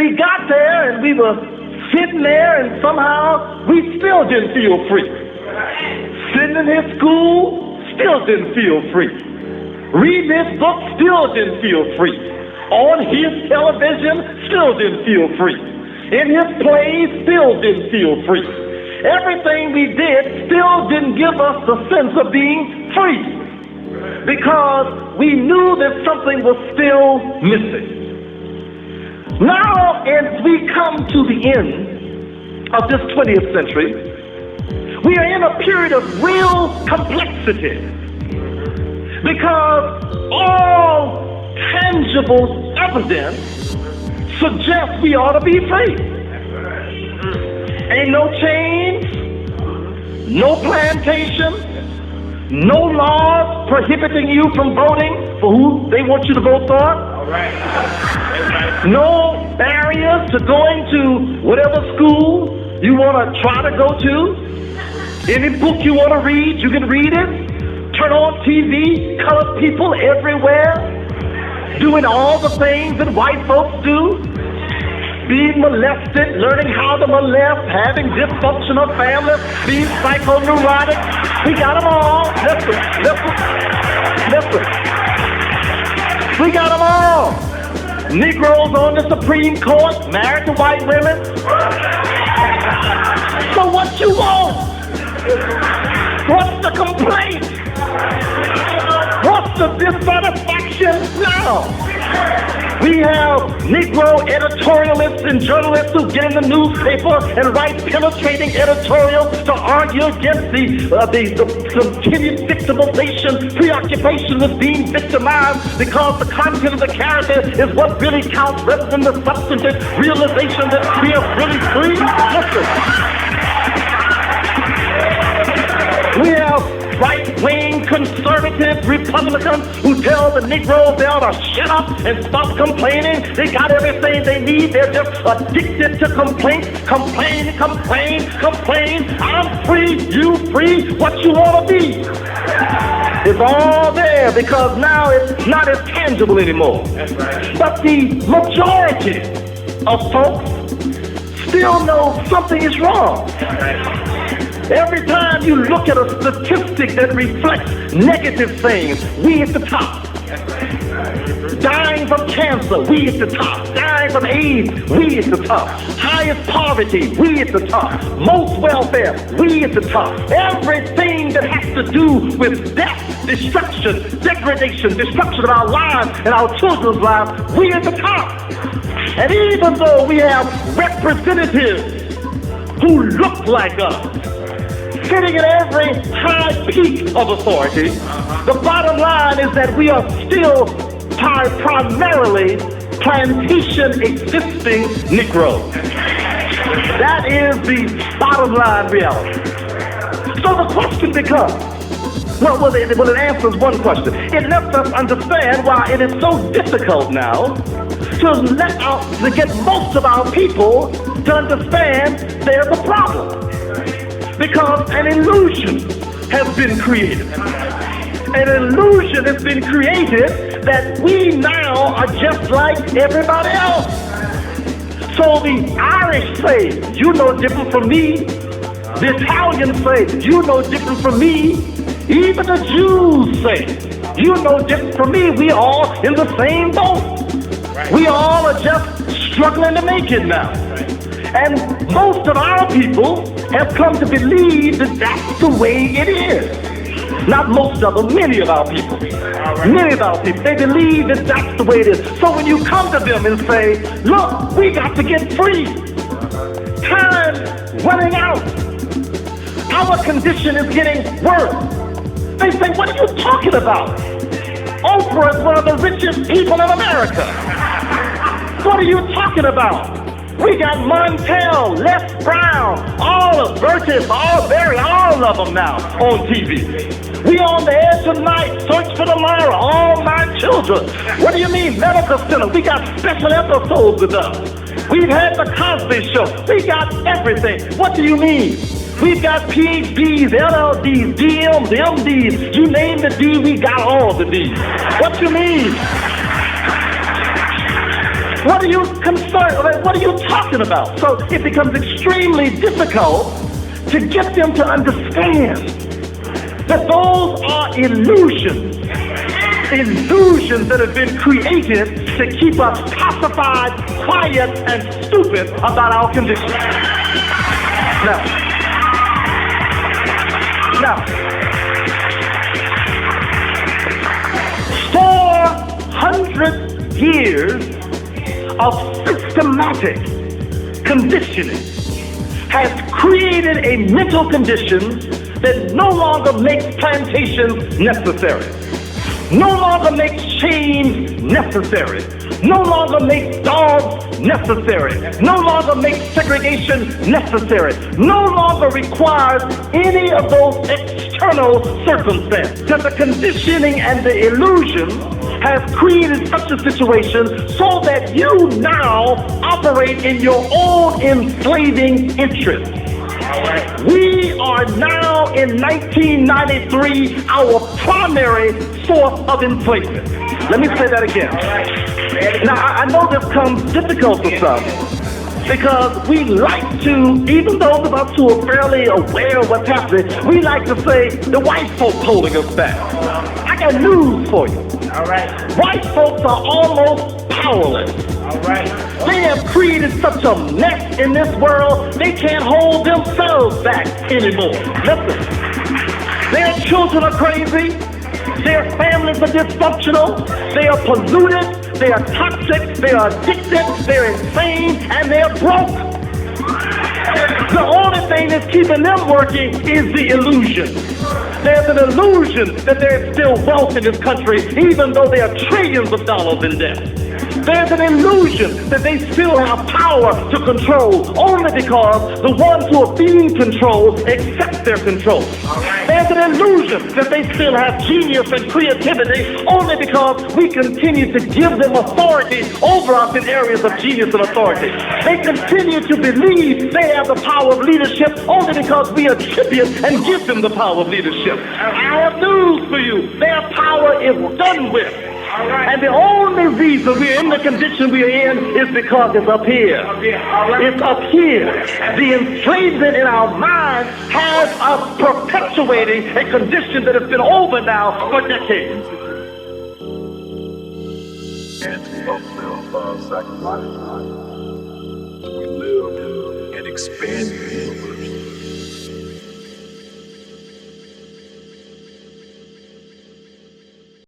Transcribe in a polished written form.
we got there and we were sitting there and somehow we still didn't feel free. Sitting in his school, still didn't feel free. Reading his book, still didn't feel free. On his television, still didn't feel free. In his plays, still didn't feel free. Everything we did still didn't give us the sense of being free, because we knew that something was still missing. Now, as we come to the end of this 20th century, we are in a period of real complexity, because all tangible evidence suggests we ought to be free. Ain't no chains, no plantation, no laws prohibiting you from voting for who they want you to vote for. All right. No barriers to going to whatever school you want to try to go to. Any book you want to read, you can read it. Turn on TV, colored people everywhere, doing all the things that white folks do. Being molested, learning how to molest, having dysfunctional families, being psychoneurotic. We got them all. Listen. We got them all. Negroes on the Supreme Court, married to white women. So what you want? What's the complaint? What's the dissatisfaction now? We have Negro editorialists and journalists who get in the newspaper and write penetrating editorials to argue against the continued victimization, preoccupation with being victimized, because the content of the character is what really counts rather than the substantive realization that we are really free. Listen. We have right-wing conservative Republicans who tell the Negroes they ought to shut up and stop complaining. They got everything they need. They're just addicted to complaint. Complain. I'm free, you free, what you want to be. It's all there, because now it's not as tangible anymore. That's right. But the majority of folks still know something is wrong. That's right. Every time you look at a statistic that reflects negative things, we at the top. Dying from cancer, we at the top. Dying from AIDS, we at the top. Highest poverty, we at the top. Most welfare, we at the top. Everything that has to do with death, destruction, degradation, destruction of our lives and our children's lives, we at the top. And even though we have representatives who look like us, sitting at every high peak of authority, the bottom line is that we are still primarily plantation-existing Negroes. That is the bottom line reality. So the question becomes, well, it answers one question. It lets us understand why it is so difficult now to get most of our people to understand there's a problem. Because an illusion has been created. An illusion has been created that we now are just like everybody else. So the Irish say, you know different from me. The Italians say, you know different from me. Even the Jews say, you know different from me. We all in the same boat. We all are just struggling to make it now. And most of our people have come to believe that that's the way it is. Not most of them, many of our people. Many of our people, they believe that that's the way it is. So when you come to them and say, look, we got to get free. Time's running out. Our condition is getting worse. They say, what are you talking about? Oprah is one of the richest people in America. What are you talking about? We got Montel, Les Brown, all of Burtis, all of them now on TV. We on the air tonight, Search for Tomorrow, All My Children. What do you mean, Medical Center? We got special episodes with us. We've had the Cosby Show. We got everything. What do you mean? We've got PhDs, LLDs, DMs, MDs. You name the D, we got all the Ds. What you mean? What are you concerned? What are you talking about? So it becomes extremely difficult to get them to understand that those are illusions that have been created to keep us pacified, quiet, and stupid about our condition. Now, 400 years of systematic conditioning has created a mental condition that no longer makes plantations necessary, no longer makes chains necessary, no longer makes dogs necessary, no longer makes segregation necessary, no longer requires any of those external circumstances. That the conditioning and the illusion has created such a situation so that you now operate in your own enslaving interest. We are now in 1993 our primary source of enslavement. Let me say that again. Now, I know this comes difficult for some because we like to, even those of us who are fairly aware of what's happening, we like to say the white folks holding us back. I got news for you. White folks are almost powerless. They have created such a mess in this world, they can't hold themselves back anymore. Listen, their children are crazy, their families are dysfunctional, they are polluted, they are toxic, they are addicted, they're insane, and they're broke. The only thing that's keeping them working is the illusion. There's an illusion that there's still wealth in this country, even though there are trillions of dollars in debt. There's an illusion that they still have power to control only because the ones who are being controlled accept their control. There's an illusion that they still have genius and creativity only because we continue to give them authority over us in areas of genius and authority. They continue to believe they have the power of leadership only because we attribute and give them the power of leadership. I have news for you. Their power is done with. And the only reason we're in the condition we're in is because it's up here. It's up here. The enslavement in our mind has us perpetuating a condition that has been over now for decades. And to fulfill sacrifice, we live and expand the universe.